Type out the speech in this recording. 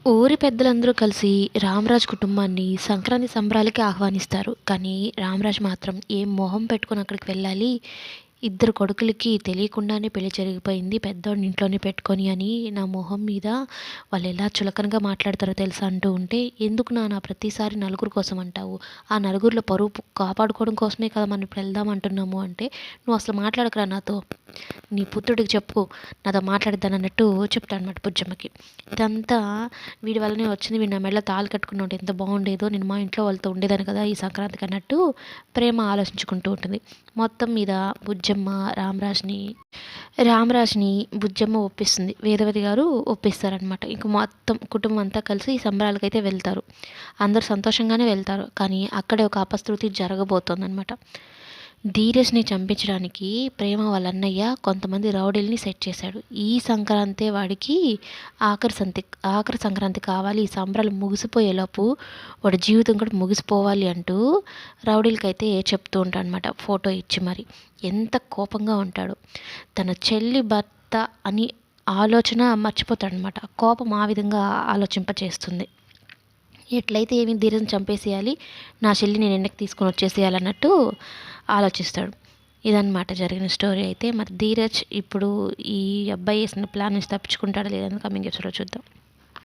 ఊరి పెద్దలందరూ కలిసి రామరాజు కుటుంబాన్ని సంక్రాంతి సంబరాలకి ఆహ్వానిస్తారు. కానీ రామరాజు మాత్రం ఏం మొహం పెట్టుకొని అక్కడికి వెళ్ళాలి? ఇద్దరు కొడుకులకి తెలియకుండానే పెళ్లి జరిగిపోయింది. పెద్దోడిని ఇంట్లోనే పెట్టుకొని అని నా మొహం మీద వాళ్ళెలా చులకనగా మాట్లాడతారో తెలుసా అంటూ ఉంటే, "ఎందుకు నాన్న ప్రతిసారి నలుగురు కోసం అంటావు? ఆ నలుగురిలో పరువు కాపాడుకోవడం కోసమే కదా మనం ఇప్పుడు వెళ్దాం అంటున్నాము" అంటే, "నువ్వు అసలు మాట్లాడకురా నాతో. నీ పుత్రుడికి చెప్పు నాతో మాట్లాడిద్దానన్నట్టు చెప్తాడనమాట బుజ్జమ్మకి. ఇదంతా వీడి వల్లనే వచ్చింది. వీడు నా మెడలో తాళి కట్టుకుని ఉంటే ఎంత బాగుండేదో. నేను మా ఇంట్లో వాళ్ళతో ఉండేదాన్ని కదా ఈ సంక్రాంతికి అన్నట్టు ప్రేమ ఆలోచించుకుంటూ ఉంటుంది. మొత్తం మీద బుజ్జమ్మ రామరాజుని బుజ్జమ్మ ఒప్పిస్తుంది. వేదవతి గారు ఒప్పిస్తారనమాట. ఇంక మొత్తం కుటుంబం అంతా కలిసి ఈ సంబరాలకైతే వెళ్తారు. అందరూ సంతోషంగానే వెళ్తారు. కానీ అక్కడే ఒక అపశృతి జరగబోతోందనమాట. ధీరజ్‌ని చంపించడానికి ప్రేమ వాళ్ళ అన్నయ్య కొంతమంది రౌడీలని సెట్ చేశాడు. ఈ సంక్రాంతే వాడికి ఆఖరి సంక్రాంతి కావాలి. ఈ సంబరాలు ముగిసిపోయేలోపు వాడి జీవితం కూడా ముగిసిపోవాలి అంటూ రౌడీలకైతే చెప్తూ ఉంటాడనమాట. ఫోటో ఇచ్చి మరి. ఎంత కోపంగా ఉంటాడో. తన చెల్లి భర్త అని ఆలోచన మర్చిపోతాడనమాట. కోపం ఆ విధంగా ఆలోచింపచేస్తుంది. ఎట్లయితే ఏమి ధీరజ్‌ని చంపేసేయాలి. నా చెల్లిని నేను వెనక్కి తీసుకొని వచ్చేసేయాలన్నట్టు ఆలోచిస్తాడు. ఇదనమాట జరిగిన స్టోరీ అయితే. మరి ధీరజ్ ఇప్పుడు ఈ అబ్బాయి ఏసిన ప్లాన్ నుంచి తప్పించుకుంటాడా లేదా అని కమింగ్ ఎపిసోడ్‌లో చూద్దాం.